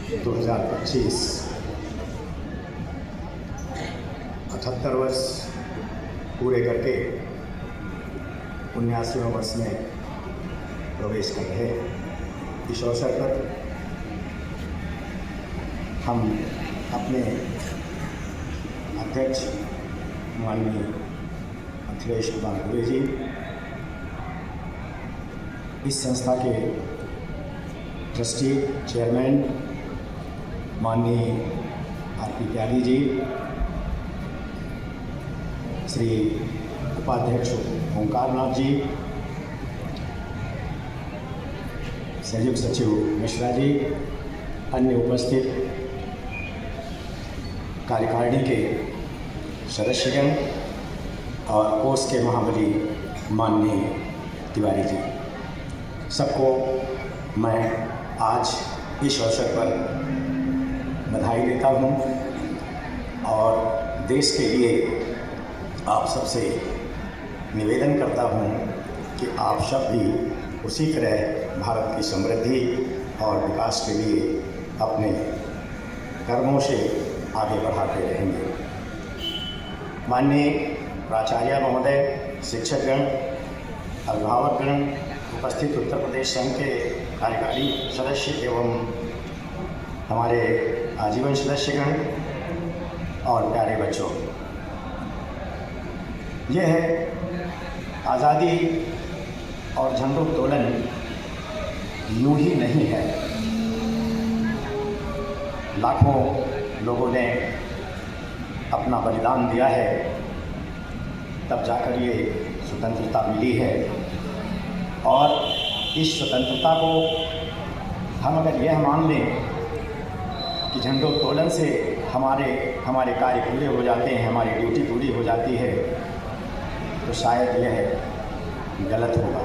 2025 78 वर्ष पूरे करके 79वें वर्ष में प्रवेश कर रहे हैं। इस अवसर पर हम अपने अध्यक्ष माननीय अखिलेश कुमार दुबे जी, इस संस्था के ट्रस्टी चेयरमैन माननीय आर.पी. त्यागी जी, श्री उपाध्यक्ष ओंकार नाथ जी, संयुक्त सचिव मिश्रा जी, अन्य उपस्थित कार्यकारिणी के सदस्यगण और कोष के महाबली माननीय तिवारी जी, सबको मैं आज इस अवसर पर बधाई देता हूँ और देश के लिए आप सबसे निवेदन करता हूँ कि आप सब भी उसी तरह भारत की समृद्धि और विकास के लिए अपने कर्मों से आगे बढ़ाते रहेंगे। माननीय प्राचार्य महोदय, शिक्षकगण, अभिभावकगण, उपस्थित उत्तर प्रदेश संघ के कार्यकारी सदस्य एवं हमारे आजीवन सदस्यगण और प्यारे बच्चों, यह है आज़ादी और झंडोत्तोलन यूं ही नहीं है। लाखों लोगों ने अपना बलिदान दिया है, तब जाकर ये स्वतंत्रता मिली है। और इस स्वतंत्रता को हम अगर यह मान लें कि झंडोत्तोलन से हमारे कार्य पूरे हो जाते हैं, हमारी ड्यूटी पूरी हो जाती है, तो शायद यह गलत होगा।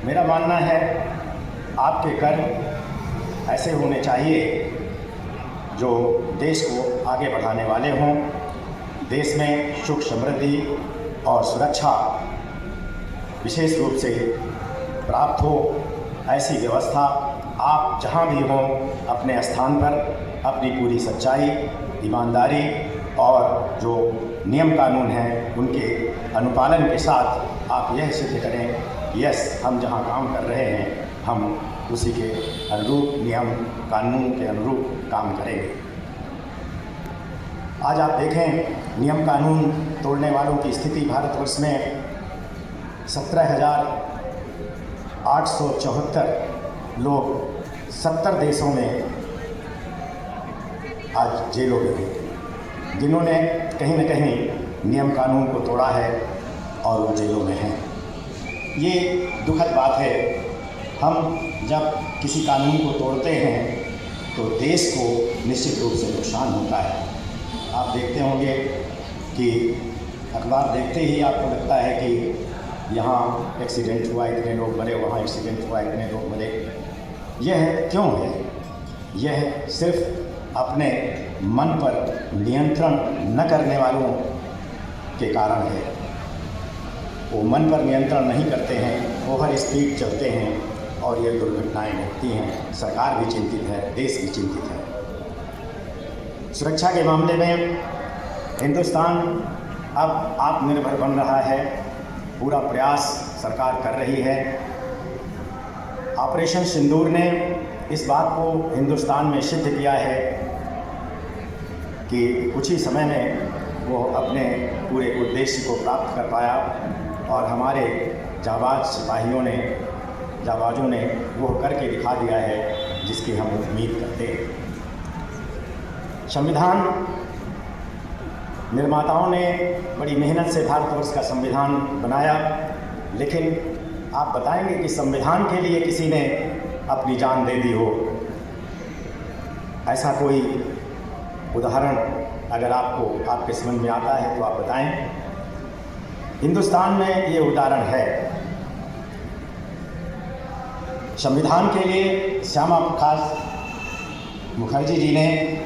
मेरा मानना है आपके कर्म ऐसे होने चाहिए जो देश को आगे बढ़ाने वाले हों, देश में सुख समृद्धि और सुरक्षा विशेष रूप से प्राप्त हो। ऐसी व्यवस्था आप जहाँ भी हों, अपने स्थान पर अपनी पूरी सच्चाई, ईमानदारी और जो नियम कानून हैं उनके अनुपालन के साथ आप यह सिद्ध करें, यस, हम जहाँ काम कर रहे हैं हम उसी के अनुरूप, नियम कानून के अनुरूप काम करेंगे। आज आप देखें, नियम कानून तोड़ने वालों की स्थिति भारतवर्ष में 17,874 लोग 70 देशों में आज जेलों में हैं, जिन्होंने कहीं न कहीं नियम कानून को तोड़ा है और वो जेलों में हैं। ये दुखद बात है। हम जब किसी कानून को तोड़ते हैं तो देश को निश्चित रूप से नुकसान होता है। आप देखते होंगे कि अखबार देखते ही आपको लगता है कि यहाँ एक्सीडेंट हुआ, इतने लोग मरे, वहाँ एक्सीडेंट हुआ, इतने लोग मरे। यह क्यों है? यह सिर्फ अपने मन पर नियंत्रण न करने वालों के कारण है। वो मन पर नियंत्रण नहीं करते हैं, ओवर स्पीड चलते हैं और ये दुर्घटनाएं घटती हैं। सरकार भी चिंतित है, देश भी चिंतित है। सुरक्षा के मामले में हिंदुस्तान अब आत्मनिर्भर बन रहा है। पूरा प्रयास सरकार कर रही है। ऑपरेशन सिंदूर ने इस बात को हिंदुस्तान में सिद्ध किया है कि कुछ ही समय में वो अपने पूरे उद्देश्य को प्राप्त कर पाया और हमारे जाबाज सिपाहियों ने, जाबाजों ने वो करके दिखा दिया है जिसकी हम उम्मीद करते हैं। संविधान निर्माताओं ने बड़ी मेहनत से भारतवर्ष का संविधान बनाया, लेकिन आप बताएंगे कि संविधान के लिए किसी ने अपनी जान दे दी हो? ऐसा कोई उदाहरण अगर आपको आपके समझ में आता है तो आप बताएं। हिंदुस्तान में ये उदाहरण है। संविधान के लिए श्यामा प्रसाद मुखर्जी जी ने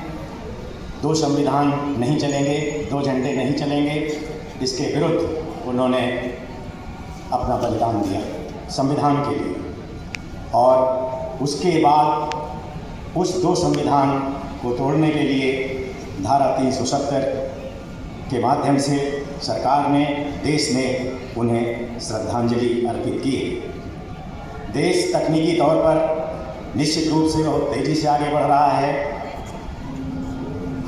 2 संविधान नहीं चलेंगे, 2 झंडे नहीं चलेंगे, इसके विरुद्ध उन्होंने अपना बलिदान दिया संविधान के लिए। और उसके बाद उस 2 संविधान को तोड़ने के लिए धारा 370 के माध्यम से सरकार ने, देश ने उन्हें श्रद्धांजलि अर्पित की है। देश तकनीकी तौर पर निश्चित रूप से बहुत तेज़ी से आगे बढ़ रहा है।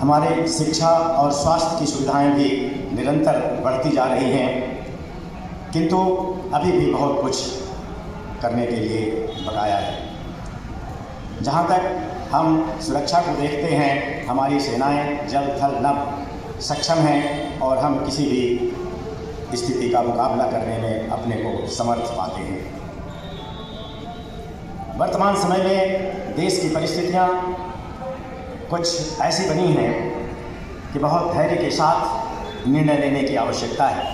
हमारे शिक्षा और स्वास्थ्य की सुविधाएं भी निरंतर बढ़ती जा रही हैं, किंतु अभी भी बहुत कुछ करने के लिए बकाया है। जहाँ तक हम सुरक्षा को देखते हैं, हमारी सेनाएं जल थल नभ सक्षम हैं और हम किसी भी स्थिति का मुकाबला करने में अपने को समर्थ पाते हैं। वर्तमान समय में देश की परिस्थितियां कुछ ऐसी बनी हैं कि बहुत धैर्य के साथ निर्णय लेने की आवश्यकता है।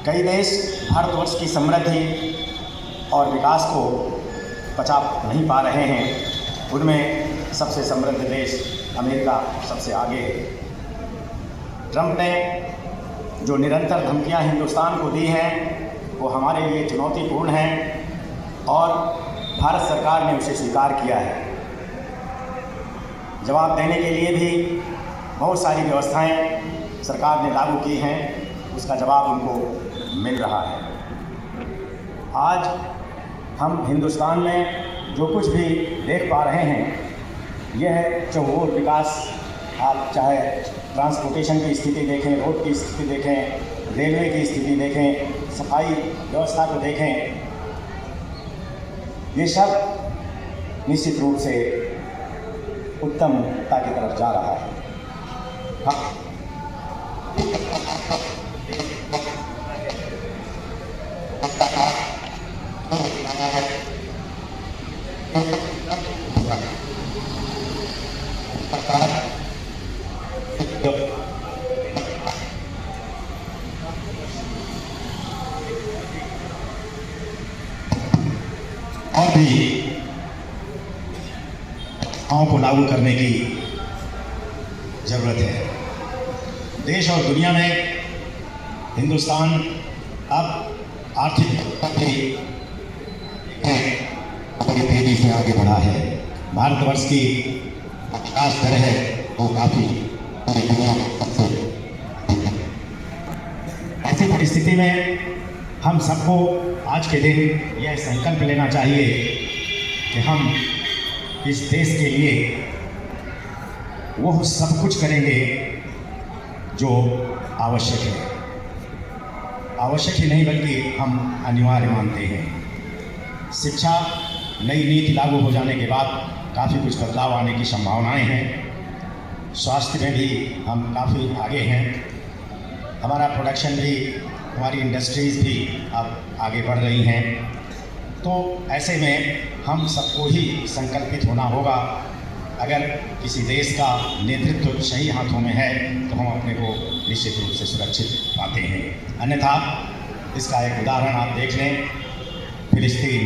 कई देश भारतवर्ष की समृद्धि और विकास को पचा नहीं पा रहे हैं। उनमें सबसे समृद्ध देश अमेरिका सबसे आगे है। ट्रंप ने जो निरंतर धमकियां हिंदुस्तान को दी हैं वो हमारे लिए चुनौतीपूर्ण हैं और भारत सरकार ने उसे स्वीकार किया है। जवाब देने के लिए भी बहुत सारी व्यवस्थाएं सरकार ने लागू की हैं, उसका जवाब उनको मिल रहा है। आज हम हिंदुस्तान में जो कुछ भी देख पा रहे हैं, यह चहुओर विकास, आप चाहे ट्रांसपोर्टेशन की स्थिति देखें, रोड की स्थिति देखें, रेलवे की स्थिति देखें, सफाई व्यवस्था को देखें, ये सब निश्चित रूप से उत्तमता की तरफ जा रहा है। हाँ। और भी को लागू करने की ज़रूरत है। देश और दुनिया में हिंदुस्तान अब आर्थिक तेजी से आगे बढ़ा है। भारतवर्ष की विकास दर है वो काफ़ी ऐसी परिस्थिति में हम सबको आज के दिन यह संकल्प लेना चाहिए कि हम इस देश के लिए वो सब कुछ करेंगे जो आवश्यक है। आवश्यक ही नहीं बल्कि हम अनिवार्य मानते हैं। शिक्षा नई नीति लागू हो जाने के बाद काफ़ी कुछ बदलाव आने की संभावनाएं हैं। स्वास्थ्य में भी हम काफ़ी आगे हैं। हमारा प्रोडक्शन भी, हमारी इंडस्ट्रीज़ भी अब आगे बढ़ रही हैं। तो ऐसे में हम सबको ही संकल्पित होना होगा। अगर किसी देश का नेतृत्व सही हाथों में है तो हम अपने को निश्चित रूप से सुरक्षित पाते हैं। अन्यथा इसका एक उदाहरण आप देख लें, फिलिस्तीन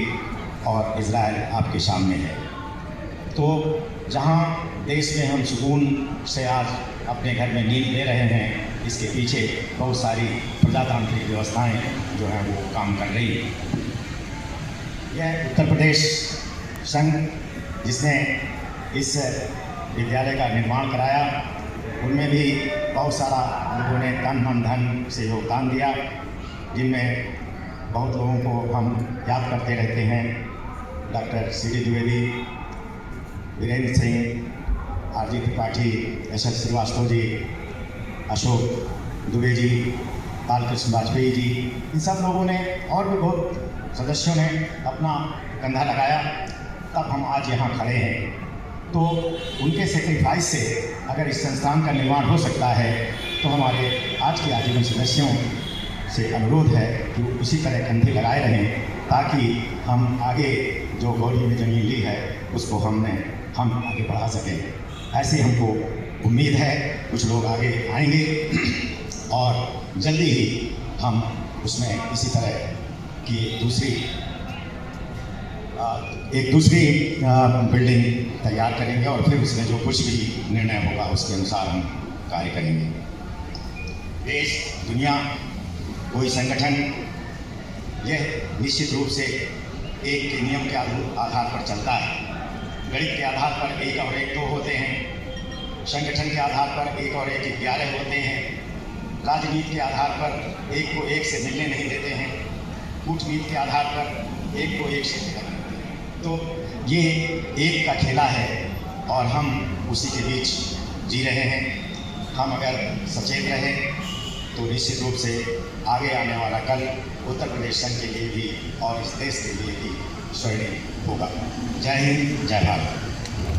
और इजराइल आपके सामने है। तो जहां देश में हम सुकून से आज अपने घर में नींद ले रहे हैं, इसके पीछे बहुत सारी प्रजातांत्रिक व्यवस्थाएं जो हैं वो काम कर रही हैं। यह उत्तर प्रदेश संघ जिसने इस विद्यालय का निर्माण कराया, उनमें भी बहुत सारा लोगों ने तन मन धन से योगदान दिया, जिनमें बहुत लोगों को हम याद करते रहते हैं। Doctor C D. Dwivedi, Virendra Singh, R G. Tripathi, S S. Srivastava ji, Ashok Dubey ji, Balkrishna Vajpayee ji, इन सब लोगों ने और भी बहुत सदस्यों ने अपना कंधा लगाया, तब हम आज यहाँ खड़े हैं। तो उनके सेक्रीफाइस से अगर इस संस्थान का निर्माण हो सकता है तो हमारे आज के आजीवन सदस्यों से अनुरोध है कि वो इसी तरह कंधे लगाए रहें, ताकि हम आगे जो गौरी में ज़मीन ली है उसको हम आगे बढ़ा सकें। ऐसी हमको उम्मीद है कुछ लोग आगे आएंगे और जल्दी ही हम उसमें इसी तरह की एक दूसरी बिल्डिंग तैयार करेंगे और फिर उसमें जो कुछ भी निर्णय होगा उसके अनुसार हम कार्य करेंगे। देश, दुनिया, कोई संगठन यह निश्चित रूप से एक के नियम के आधार पर चलता है। गणित के आधार पर 1 और 1 2 होते हैं, संगठन के आधार पर 1 और 1 11 होते हैं, राजनीति के आधार पर 1 को 1 से मिलने नहीं देते हैं, कूटनीति के आधार पर 1 को 1 से मिलने देते हैं। तो ये एक का खेला है और हम उसी के बीच जी रहे हैं। हम अगर सचेत रहें तो निश्चित रूप से आगे आने वाला कल उत्तर प्रदेश संघ के लिए भी और इस देश के लिए भी स्वर्णिम होगा। जय हिंद, जय भारत।